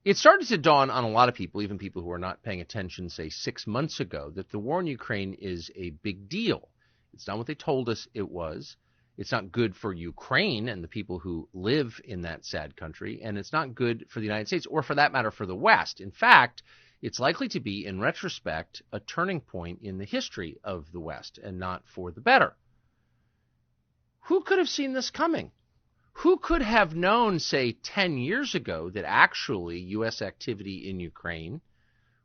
It started to dawn on a lot of people, even people who are not paying attention, say 6 months ago, that the war in Ukraine is a big deal. It's not what they told us it was. It's not good for Ukraine and the people who live in that sad country, and it's not good for the United States, or for that matter, for the West. In fact, it's likely to be, in retrospect, a turning point in the history of the West, and not for the better. Who could have seen this coming? Who could have known, say, 10 years ago that actually U.S. activity in Ukraine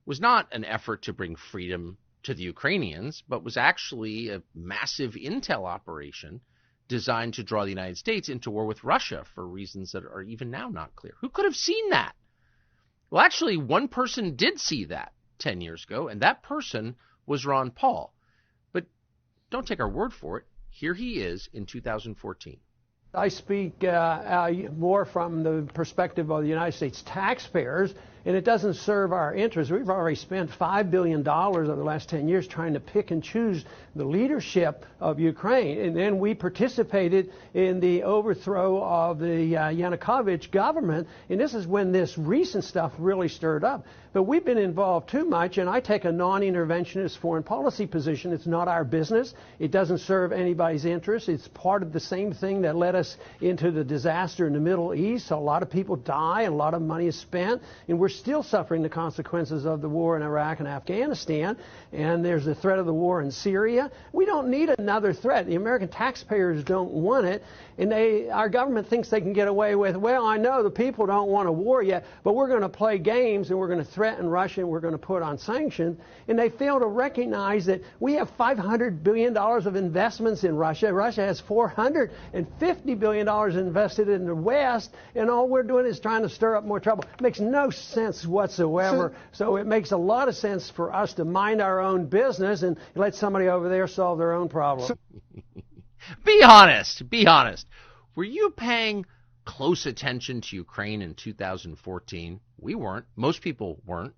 was not an effort to bring freedom to the Ukrainians, but was actually a massive intel operation designed to draw the United States into war with Russia for reasons that are even now not clear? Who could have seen that? Well, actually, one person did see that 10 years ago, and that person was Ron Paul. But don't take our word for it. Here he is in 2014. I speak more from the perspective of the United States taxpayers, and it doesn't serve our interests. We've already spent $5 billion over the last 10 years trying to pick and choose the leadership of Ukraine, and then we participated in the overthrow of the Yanukovych government, and this is when this recent stuff really stirred up. But we've been involved too much, and I take a non-interventionist foreign policy position. It's not our business. It doesn't serve anybody's interests. It's part of the same thing that led us into the disaster in the Middle East. So a lot of people die, and a lot of money is spent, and we're still suffering the consequences of the war in Iraq and Afghanistan, and there's the threat of the war in Syria. We don't need another threat. The American taxpayers don't want it, and our government thinks they can get away with, well, I know the people don't want a war yet, but we're going to play games, and we're going to threaten Russia, and we're going to put on sanctions, and they fail to recognize that we have $500 billion of investments in Russia. Russia has $450 billion invested in the West, and all we're doing is trying to stir up more trouble. It makes no sense whatsoever. So it makes a lot of sense for us to mind our own business and let somebody over there solve their own problem. Be honest. Be honest. Were you paying close attention to Ukraine in 2014? We weren't. Most people weren't.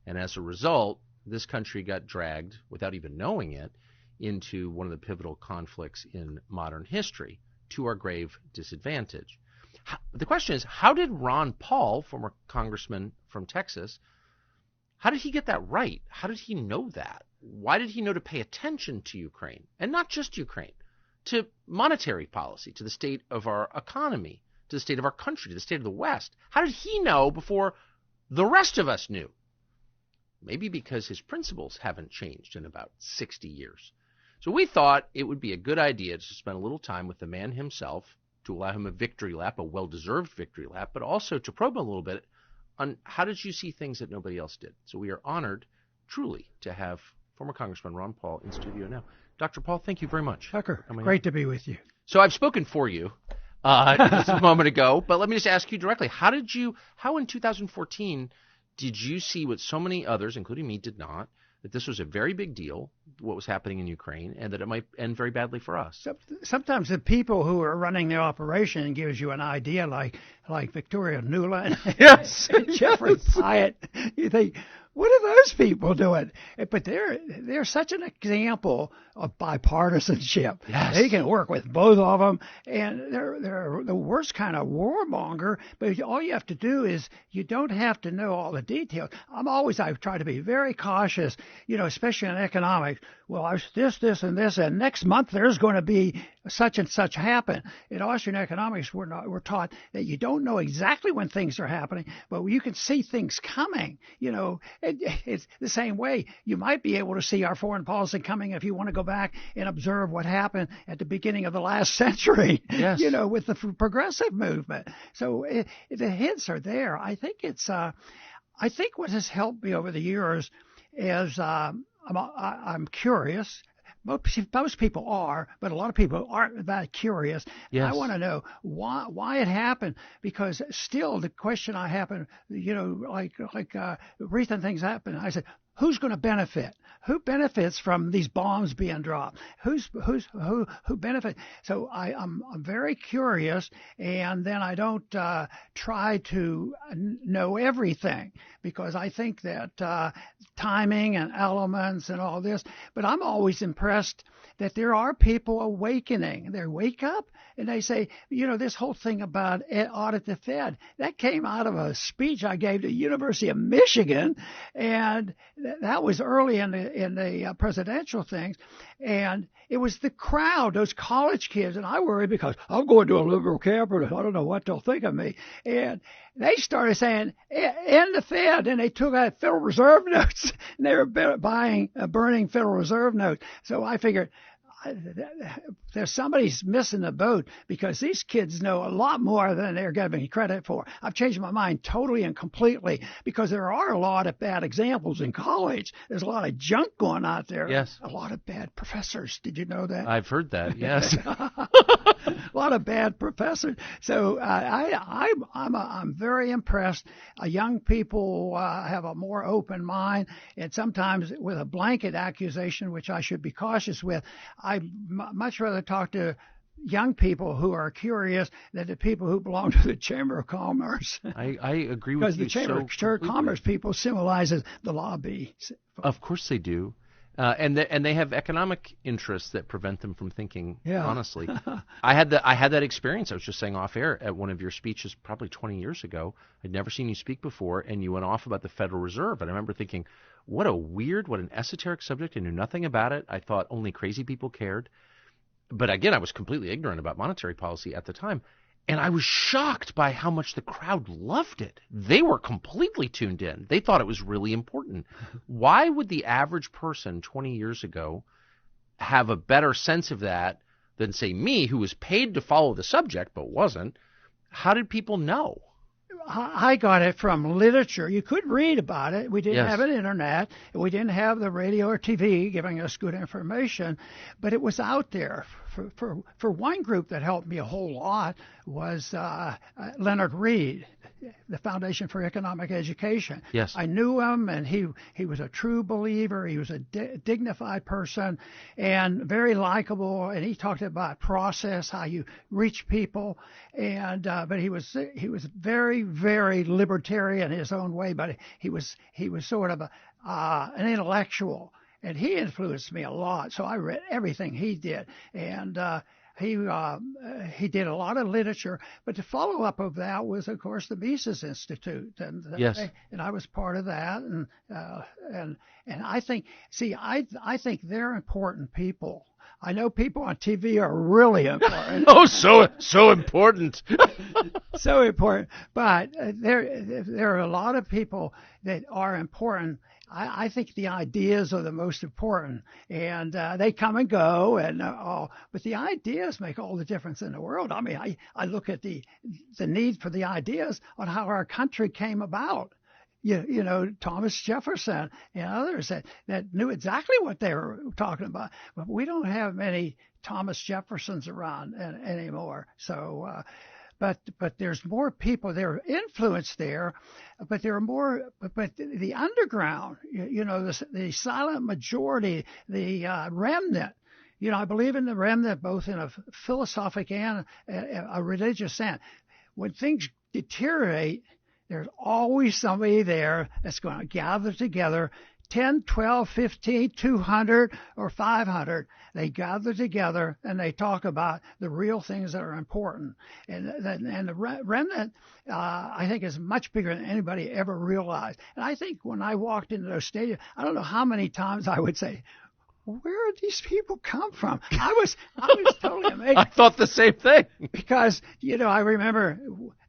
And as a result, this country got dragged, without even knowing it, into one of the pivotal conflicts in modern history, to our grave disadvantage. The question is, how did Ron Paul, former congressman from Texas, how did he get that right? How did he know that? Why did he know to pay attention to Ukraine? And not just Ukraine, to monetary policy, to the state of our economy, to the state of our country, to the state of the West. How did he know before the rest of us knew? Maybe because his principles haven't changed in about 60 years. So we thought it would be a good idea to spend a little time with the man himself, to allow him a victory lap, a well-deserved victory lap, but also to probe him a little bit on how did you see things that nobody else did. So we are honored, truly, to have former Congressman Ron Paul in studio now. Dr. Paul, thank you very much. Tucker, great to be with you. So I've spoken for you just a moment ago, but let me just ask you directly, how in 2014 did you see what so many others, including me, did not, that this was a very big deal, what was happening in Ukraine, and that it might end very badly for us? Sometimes the people who are running the operation gives you an idea, like Victoria Nuland, yes, and Jeffrey Pyatt. You think, what are those people doing? But they're such an example of bipartisanship. Yes. They can work with both of them, and they're the worst kind of warmonger. But all you have to do is you don't have to know all the details. I try to be very cautious, especially in economics. Well, I this, and this, and next month there's going to be such and such happen. In Austrian economics, we're taught that you don't know exactly when things are happening, but you can see things coming. It's the same way. You might be able to see our foreign policy coming if you want to go back and observe what happened at the beginning of the last century, yes. With the progressive movement. So the hints are there. I think I think what has helped me over the years is I'm curious. Most people are, but a lot of people aren't that curious. Yes. I want to know why it happened, because still the question I happen, like recent things happen. I said, who's going to benefit? Who benefits from these bombs being dropped? Who benefits? So I'm very curious, and then I don't try to know everything, because I think that timing and elements and all this. But I'm always impressed that there are people awakening. They wake up and they say, this whole thing about audit the Fed, that came out of a speech I gave to the University of Michigan, and that was early in the presidential things, and it was the crowd, those college kids, and I worry because I'm going to a liberal campus, I don't know what they'll think of me, and they started saying, end the Fed, and they took out Federal Reserve notes, and they were burning Federal Reserve notes. So I figured, there's somebody's missing the boat, because these kids know a lot more than they're giving credit for. I've changed my mind totally and completely, because there are a lot of bad examples in college. There's a lot of junk going out there. Yes. A lot of bad professors. Did you know that? I've heard that. Yes. A lot of bad professors. So I'm very impressed. Young people have a more open mind, and sometimes with a blanket accusation, which I should be cautious with. I much rather talk to young people who are curious than the people who belong to the Chamber of Commerce. I agree with you. Because the Chamber of Commerce people symbolizes the lobby. Of course they do. And they have economic interests that prevent them from thinking honestly. I had that experience. I was just saying off air at one of your speeches probably 20 years ago. I'd never seen you speak before, and you went off about the Federal Reserve. And I remember thinking, what an esoteric subject. I knew nothing about it. I thought only crazy people cared. But again, I was completely ignorant about monetary policy at the time. And I was shocked by how much the crowd loved it. They were completely tuned in. They thought it was really important. Why would the average person 20 years ago have a better sense of that than, say, me, who was paid to follow the subject but wasn't? How did people know? I got it from literature. You could read about it. We didn't Yes. have an internet. We didn't have the radio or TV giving us good information, but it was out there. For one group that helped me a whole lot was Leonard Read, the Foundation for Economic Education. Yes. I knew him, and he was a true believer. He was a dignified person and very likable, and he talked about process, how you reach people, and but he was very, very libertarian in his own way, but he was sort of an intellectual. And he influenced me a lot, so I read everything he did, and he did a lot of literature. But the follow-up of that was, of course, the Mises Institute, and Yes. and I was part of that, and I think, I think they're important people. I know people on TV are really important. Oh, so important. So important. But there are a lot of people that are important. I think the ideas are the most important, and they come and go, and but the ideas make all the difference in the world. I mean, I look at the need for the ideas on how our country came about. You know, Thomas Jefferson and others that knew exactly what they were talking about. But we don't have many Thomas Jeffersons around anymore. So, but there's more people. There are influence there, but there are more. But the underground, the silent majority, the remnant. I believe in the remnant both in a philosophic and a religious sense. When things deteriorate, there's always somebody there that's going to gather together, 10, 12, 15, 200, or 500. They gather together and they talk about the real things that are important. And the remnant, I think, is much bigger than anybody ever realized. And I think when I walked into those stadiums, I don't know how many times I would say, where did these people come from? I was totally amazed. I thought the same thing. Because, I remember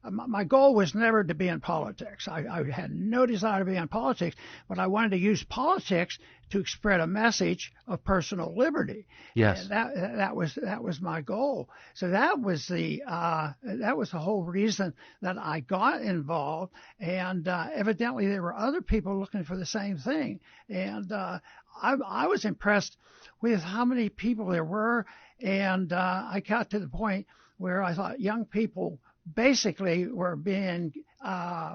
my goal was never to be in politics. I had no desire to be in politics, but I wanted to use politics to spread a message of personal liberty. Yes. And that was my goal. So that was the whole reason that I got involved. And evidently there were other people looking for the same thing. And I was impressed with how many people there were, and I got to the point where I thought young people basically were being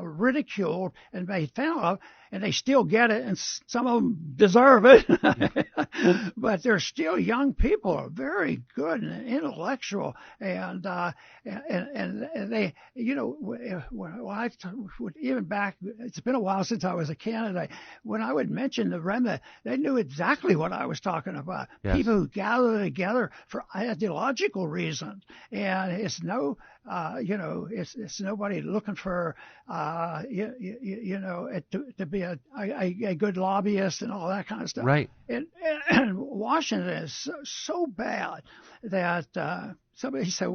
ridiculed and made fun of, and they still get it, and some of them deserve it. But they're still young people, are very good and intellectual, and they, when I would, even back, it's been a while since I was a candidate, when I would mention the remnant, they knew exactly what I was talking about. Yes. People who gather together for ideological reasons, and it's no, it's nobody looking for, to be a good lobbyist and all that kind of stuff. Right. And Washington is so bad that somebody said,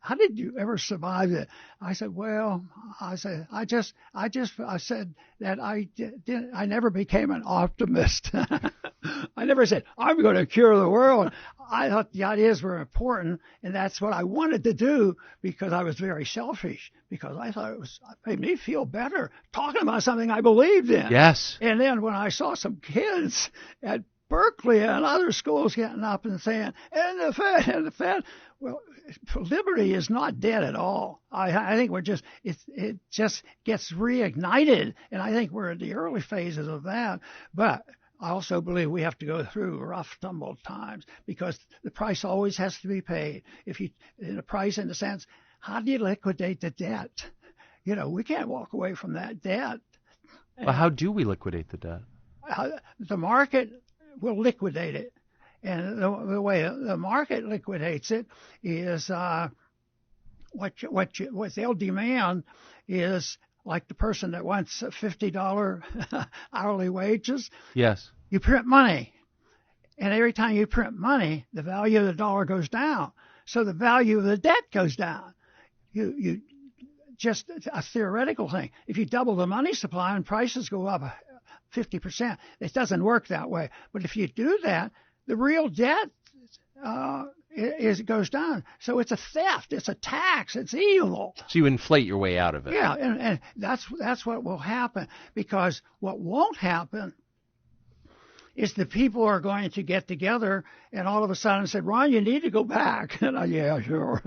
how did you ever survive it? I said, I said that I never became an optimist. I never said, I'm going to cure the world. I thought the ideas were important, and that's what I wanted to do because I was very selfish, because I thought it made me feel better talking about something I believed in. Yes. And then when I saw some kids at Berkeley and other schools getting up and saying, and the Fed, well, liberty is not dead at all. I think it just gets reignited, and I think we're in the early phases of that. But I also believe we have to go through rough, tumbled times, because the price always has to be paid. The price in the sense, how do you liquidate the debt? We can't walk away from that debt. Well, how do we liquidate the debt? The market will liquidate it. And the way the market liquidates it is what they'll demand is, like the person that wants $50 hourly wages. Yes. You print money. And every time you print money, the value of the dollar goes down. So the value of the debt goes down. You just a theoretical thing. If you double the money supply and prices go up 50%, it doesn't work that way. But if you do that, the real debt goes down. So it's a theft, it's a tax, it's evil. So you inflate your way out of it. Yeah, and that's what will happen, because what won't happen is the people are going to get together and all of a sudden say, Ron, you need to go back. And yeah, sure.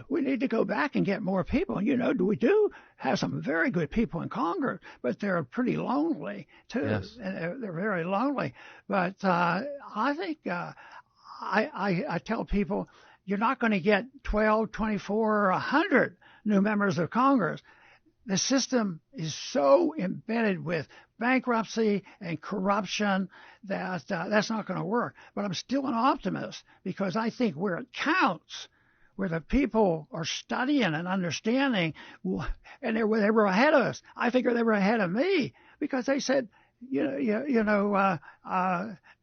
We need to go back and get more people. And we do have some very good people in Congress, but they're pretty lonely too. Yes. And they're very lonely. But I think I tell people, you're not going to get 12, 24, or 100 new members of Congress. The system is so embedded with bankruptcy and corruption that that's not going to work. But I'm still an optimist, because I think where it counts, where the people are studying and understanding, and they were ahead of us. I figure they were ahead of me, because they said,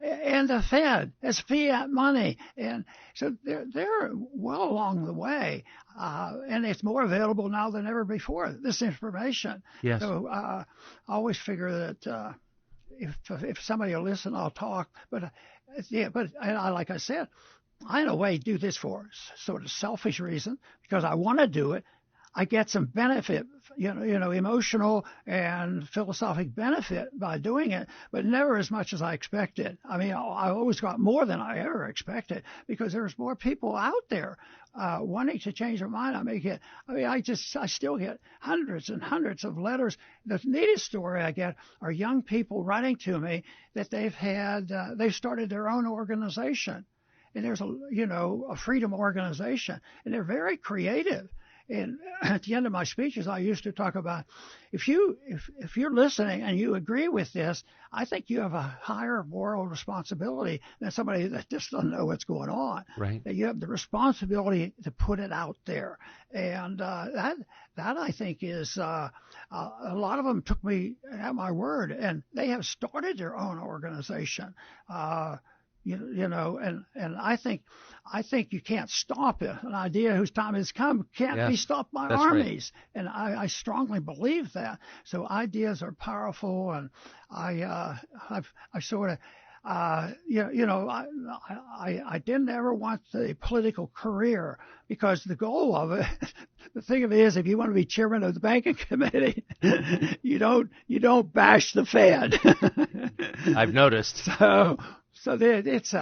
and the Fed as fiat money, and so they're well along the way, and it's more available now than ever before, this information. Yes. So I always figure that if somebody will listen, I'll talk. But like I said, I in a way do this for sort of selfish reason, because I want to do it. I get some benefit, emotional and philosophic benefit by doing it, but never as much as I expected. I mean, I always got more than I ever expected, because there's more people out there wanting to change their mind. I still get hundreds and hundreds of letters. The neatest story I get are young people writing to me that they've started their own organization, and there's a freedom organization, and they're very creative. And at the end of my speeches, I used to talk about, if you're listening and you agree with this, I think you have a higher moral responsibility than somebody that just doesn't know what's going on. Right. That you have the responsibility to put it out there, and that I think is a lot of them took me at my word, and they have started their own organization. And I think you can't stop it. An idea whose time has come can't be stopped by armies. Right. And I strongly believe that. So ideas are powerful, and I sort of, I didn't ever want the political career, because the goal of it, the thing of it is, if you want to be chairman of the banking committee, you don't bash the Fed. I've noticed. So it's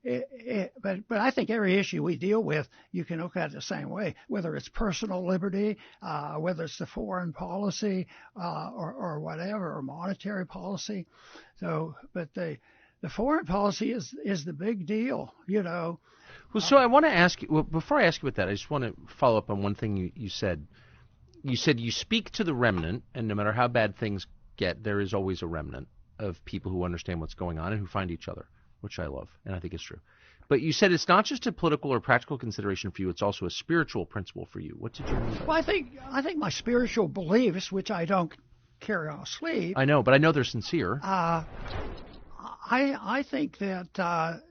But I think every issue we deal with, you can look at it the same way, whether it's personal liberty, whether it's the foreign policy, or whatever, or monetary policy. So, but the foreign policy is the big deal, you know. Well, so I want to ask you, well, before I ask you about that, I just want to follow up on one thing you said. You said you speak to the remnant, and no matter how bad things get, there is always a remnant of people who understand what's going on and who find each other, which I love, and I think is true. But you said it's not just a political or practical consideration for you, it's also a spiritual principle for you. What did you mean by Well, I think my spiritual beliefs, which I don't carry on sleeve. I know, but I know they're sincere. I think that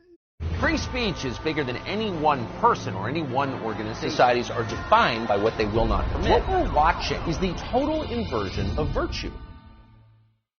Free speech is bigger than any one person or any one organization. Societies are defined by what they will not permit. What we're watching is the total inversion of virtue.